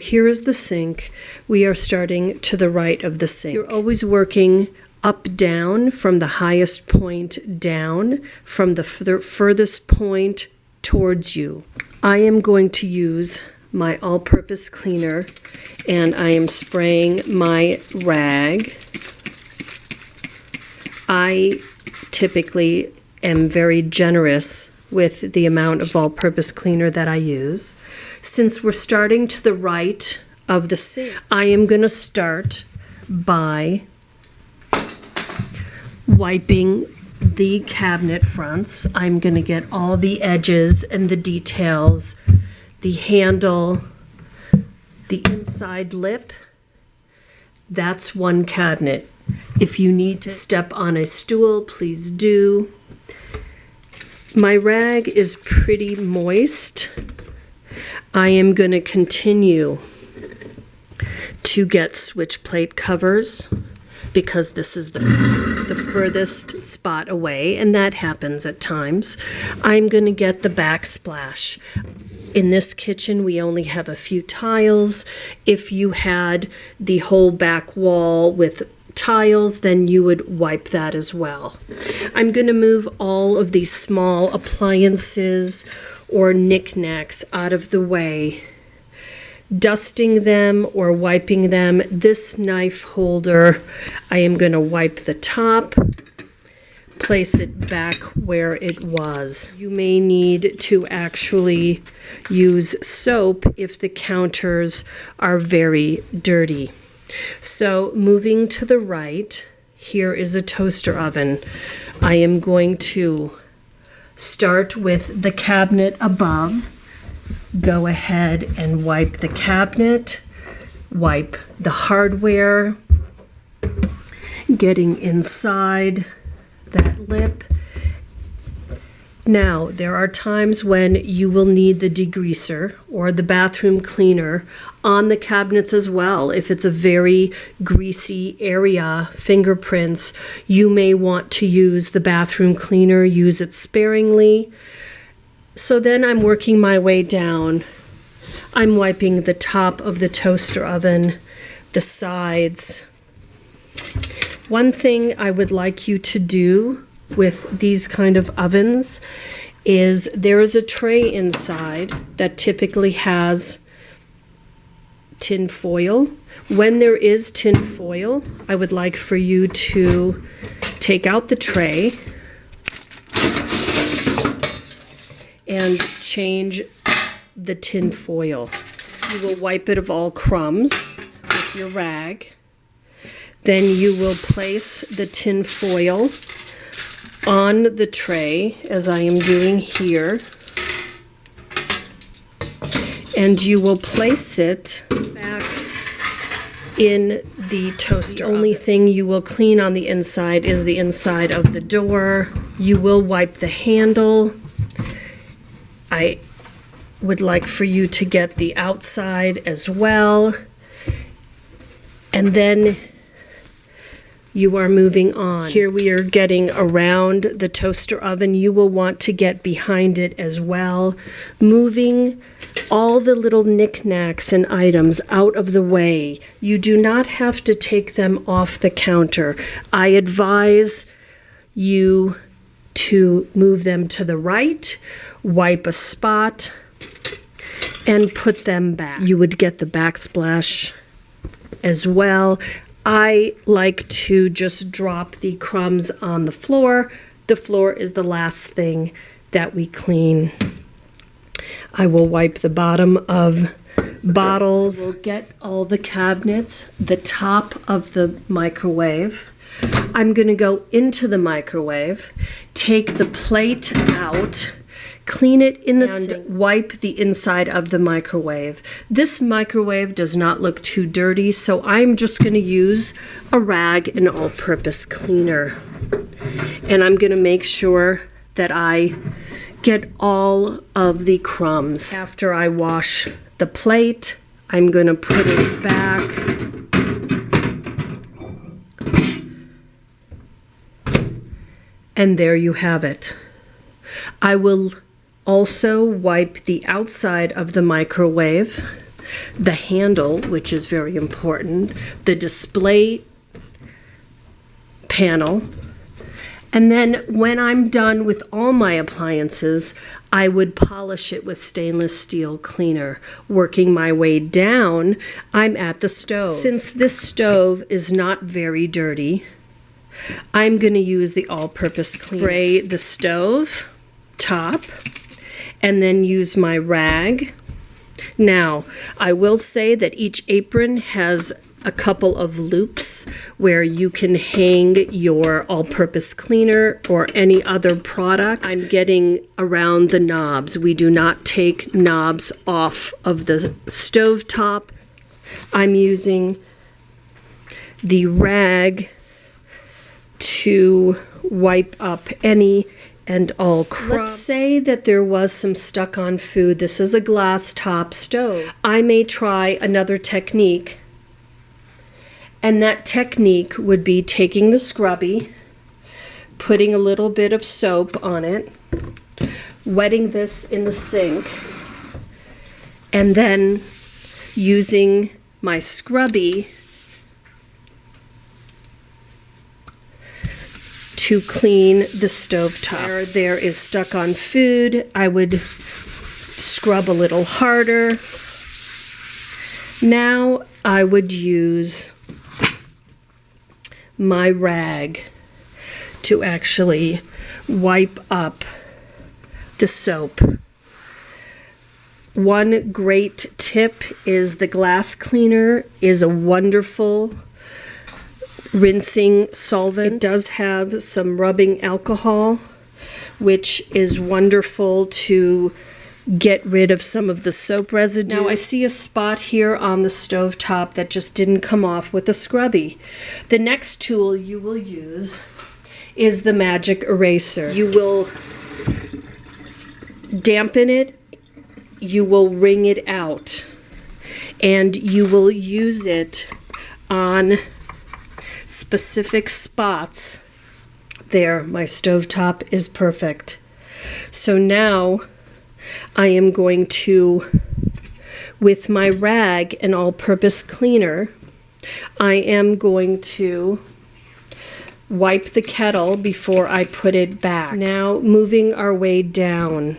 Here is the sink. We are starting to the right of the sink. You're always working up, down, from the highest point down, from the furthest point towards you. I am going to use my all-purpose cleaner, and I am spraying my rag. I typically am very generous with the amount of all-purpose cleaner that I use. Since we're starting to the right of the sink, I am going to start by wiping the cabinet fronts. I'm going to get all the edges and the details, the handle, the inside lip. That's one cabinet. If you need to step on a stool, please do. My rag is pretty moist. I am going to continue to get switch plate covers because this is the furthest spot away, and that happens at times. I'm going to get the backsplash. In this kitchen, we only have a few tiles. If you had the whole back wall with tiles, then you would wipe that as well. I'm going to move all of these small appliances or knickknacks out of the way, dusting them or wiping them. This knife holder, I am going to wipe the top, place it back where it was. You may need to actually use soap if the counters are very dirty. So moving to the right, here is a toaster oven. I am going to start with the cabinet above. Go ahead and wipe the cabinet, wipe the hardware, getting inside that lip. Now, there are times when you will need the degreaser or the bathroom cleaner on the cabinets as well. If it's a very greasy area, fingerprints, you may want to use the bathroom cleaner, use it sparingly. So then I'm working my way down. I'm wiping the top of the toaster oven, the sides. One thing I would like you to do with these kind of ovens is there is a tray inside that typically has tin foil. When there is tin foil, I would like for you to take out the tray and change the tin foil. You will wipe it of all crumbs with your rag. Then you will place the tin foil on the tray, as I am doing here, and you will place it back in the toaster. The only thing you will clean on the inside is the inside of the door. You will wipe the handle. I would like for you to get the outside as well, and then you are moving on. Here we are getting around the toaster oven. You will want to get behind it as well, moving all the little knickknacks and items out of the way. You do not have to take them off the counter. I advise you to move them to the right, wipe a spot, and put them back. You would get the backsplash as well. I like to just drop the crumbs on the floor. The floor is the last thing that we clean. I will wipe the bottom of bottles. We'll get all the cabinets, the top of the microwave. I'm going to go into the microwave, take the plate out, clean it in the sink, wipe the inside of the microwave. This microwave does not look too dirty, so I'm just going to use a rag and all-purpose cleaner. And I'm going to make sure that I get all of the crumbs. After I wash the plate, I'm going to put it back. And there you have it. I will also wipe the outside of the microwave. the handle, which is very important, the display panel. And then when I'm done with all my appliances, I would polish it with stainless steel cleaner. Working my way down, I'm at the stove. Since this stove is not very dirty, I'm going to use the all-purpose cleaner. Spray the stove top and then use my rag. Now, I will say that each apron has a couple of loops where you can hang your all-purpose cleaner or any other product. I'm getting around the knobs. We do not take knobs off of the stove top. I'm using the rag to wipe up any and all crumbs. Let's say that there was some stuck on food. This is a glass top stove. I may try another technique. And that technique would be taking the scrubby, putting a little bit of soap on it, wetting this in the sink, and then using my scrubby to clean the stove top. Where there is stuck on food, I would scrub a little harder. Now I would use my rag to actually wipe up the soap. One great tip is the glass cleaner is a wonderful rinsing solvent. It does have some rubbing alcohol, which is wonderful to get rid of some of the soap residue. Now I see a spot here on the stove top that just didn't come off with the scrubby. The next tool you will use is the magic eraser. You will dampen it, you will wring it out, and you will use it on specific spots. There, my stovetop is perfect. So now I am going to, with my rag and all-purpose cleaner, I am going to wipe the kettle before I put it back. Now, moving our way down,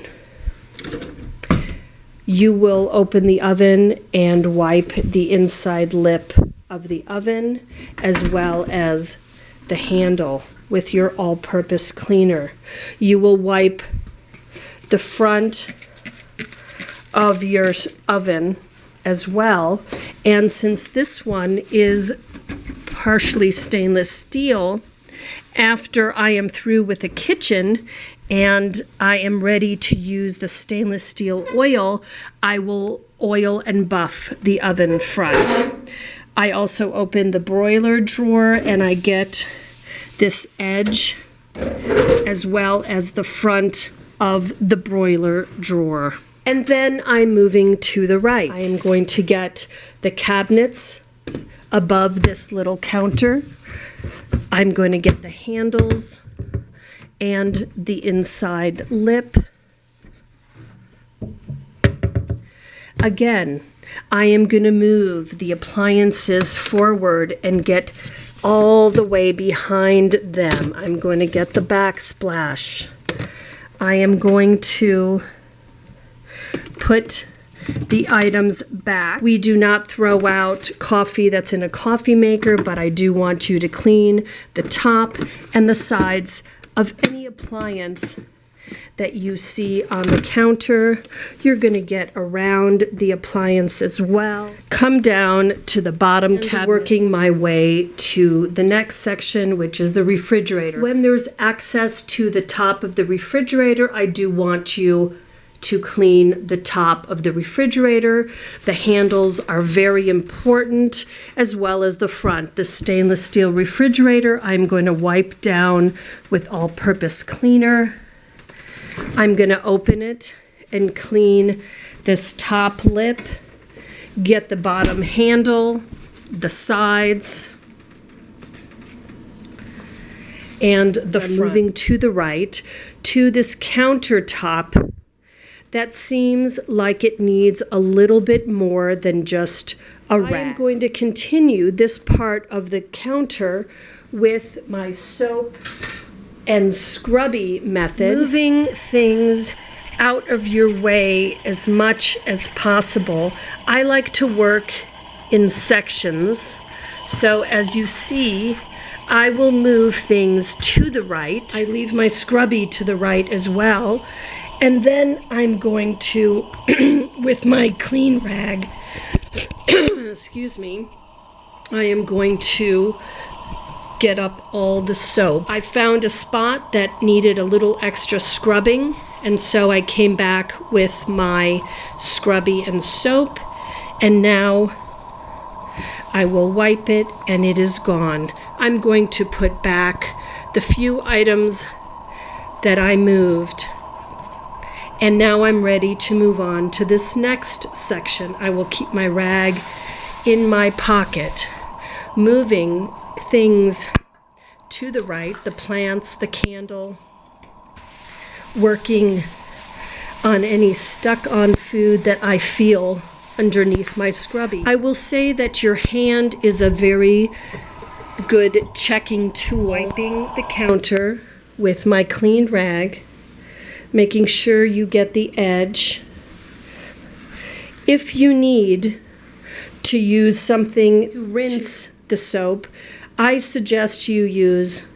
you will open the oven and wipe the inside lip of the oven as well as the handle with your all-purpose cleaner. You will wipe the front of your oven as well, and since this one is partially stainless steel, after I am through with the kitchen and I am ready to use the stainless steel oil, I will oil and buff the oven front. I also open the broiler drawer and I get this edge as well as the front of the broiler drawer. And then I'm moving to the right. I am going to get the cabinets above this little counter. I'm going to get the handles and the inside lip. Again, I am going to move the appliances forward and get all the way behind them. I'm going to get the backsplash. I am going to put the items back. We do not throw out coffee that's in a coffee maker, but I do want you to clean the top and the sides of any appliance that you see on the counter. You're going to get around the appliance as well. Come down to the bottom cabinet, working my way to the next section, which is the refrigerator. When there's access to the top of the refrigerator, I do want you to clean the top of the refrigerator. The handles are very important, as well as the front. The stainless steel refrigerator, I'm going to wipe down with all-purpose cleaner. I'm going to open it and clean this top lip, get the bottom handle, the sides, and the front. Moving to the right, to this countertop that seems like it needs a little bit more than just a rag. I am going to continue this part of the counter with my soap and scrubby method, moving things out of your way as much as possible. I like to work in sections, so as you see, I will move things to the right. I leave my scrubby to the right as well, and then I'm going to, with my clean rag, excuse me, I am going to get up all the soap. I found a spot that needed a little extra scrubbing, and so I came back with my scrubby and soap, and now I will wipe it and it is gone. I'm going to put back the few items that I moved, and now I'm ready to move on to this next section. I will keep my rag in my pocket, moving things to the right, the plants, the candle, working on any stuck-on food that I feel underneath my scrubby. I will say that your hand is a very good checking tool. Wiping the counter with my clean rag, making sure you get the edge. If you need to use something to rinse the soap, I suggest you use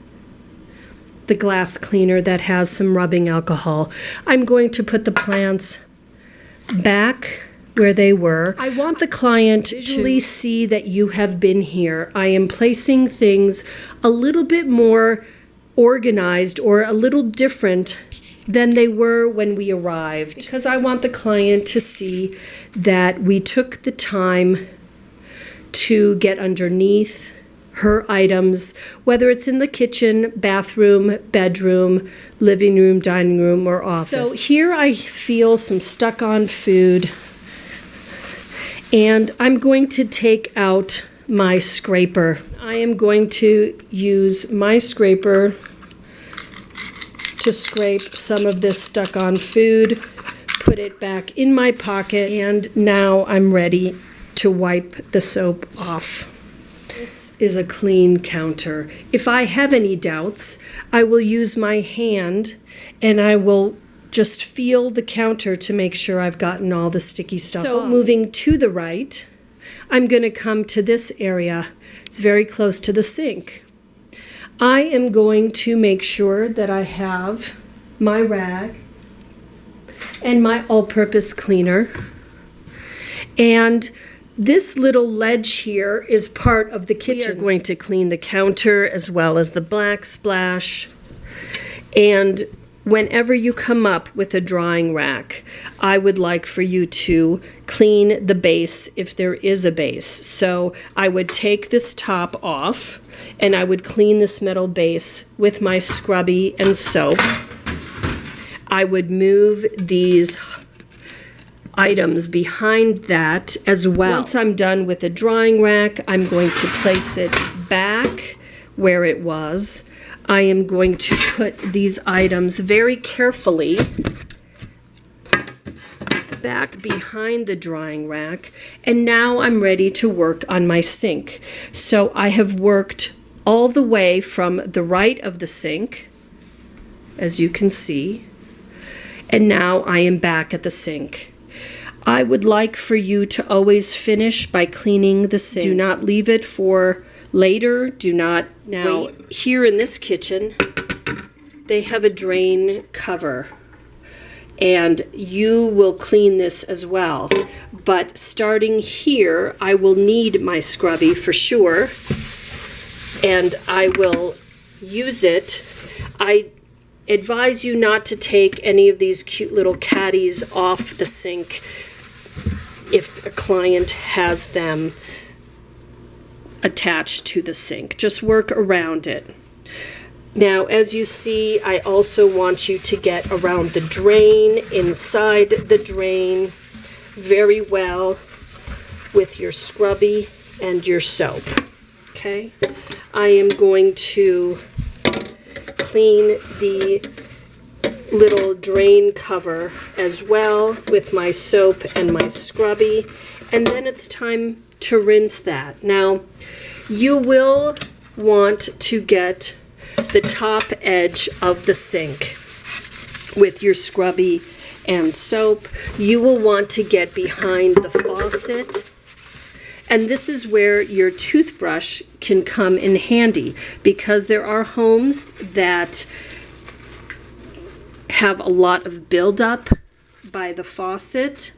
the glass cleaner that has some rubbing alcohol. I'm going to put the plants back where they were. I want the client to visually see that you have been here. I am placing things a little bit more organized or a little different than they were when we arrived, because I want the client to see that we took the time to get underneath her items, whether it's in the kitchen, bathroom, bedroom, living room, dining room, or office. So here I feel some stuck-on food, and I'm going to take out my scraper. I am going to use my scraper to scrape some of this stuck-on food, put it back in my pocket, and now I'm ready to wipe the soap off. This is a clean counter. If I have any doubts, I will use my hand and I will just feel the counter to make sure I've gotten all the sticky stuff off. So moving to the right, I'm going to come to this area. It's very close to the sink. I am going to make sure that I have my rag and my all-purpose cleaner, and this little ledge here is part of the kitchen. We are going to clean the counter as well as the backsplash. And whenever you come up with a drying rack, I would like for you to clean the base if there is a base. So I would take this top off and I would clean this metal base with my scrubby and soap. I would move these items behind that as well. Once I'm done with the drying rack, I'm going to place it back where it was. I am going to put these items very carefully back behind the drying rack, and now I'm ready to work on my sink. So I have worked all the way from the right of the sink, as you can see, and now I am back at the sink. I would like for you to always finish by cleaning the sink. Do not leave it for later. Do not wait. Here in this kitchen, they have a drain cover, and you will clean this as well. But starting here, I will need my scrubby for sure, and I will use it. I advise you not to take any of these cute little caddies off the sink if a client has them attached to the sink. Just work around it. Now, as you see, I also want you to get around the drain, inside the drain, very well with your scrubby and your soap. Okay? I am going to clean the little drain cover as well with my soap and my scrubby. And then it's time to rinse that. Now, you will want to get the top edge of the sink with your scrubby and soap. You will want to get behind the faucet. And this is where your toothbrush can come in handy, because there are homes that have a lot of buildup by the faucet,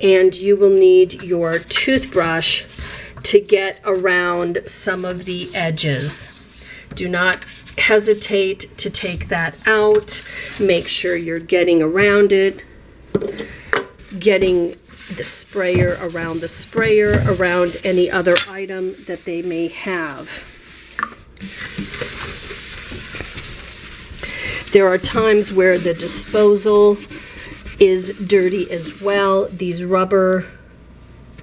and you will need your toothbrush to get around some of the edges. Do not hesitate to take that out. Make sure you're getting around it, getting the sprayer, around any other item that they may have. There are times where the disposal is dirty as well. These rubber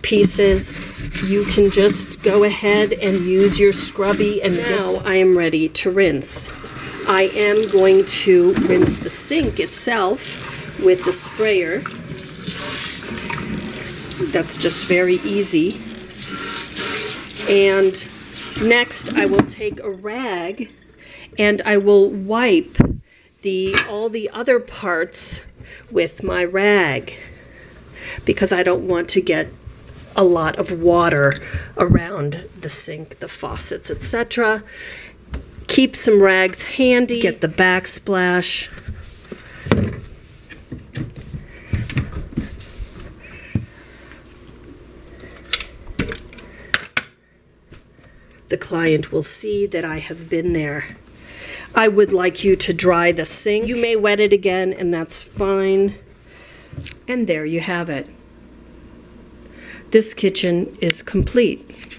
pieces, you can just go ahead and use your scrubby, and now I am ready to rinse. I am going to rinse the sink itself with the sprayer. That's just very easy. And next I will take a rag and I will wipe all the other parts with my rag, because I don't want to get a lot of water around the sink, the faucets, etc. Keep some rags handy. Get the backsplash. The client will see that I have been there. I would like you to dry the sink. You may wet it again, and that's fine. And there you have it. This kitchen is complete.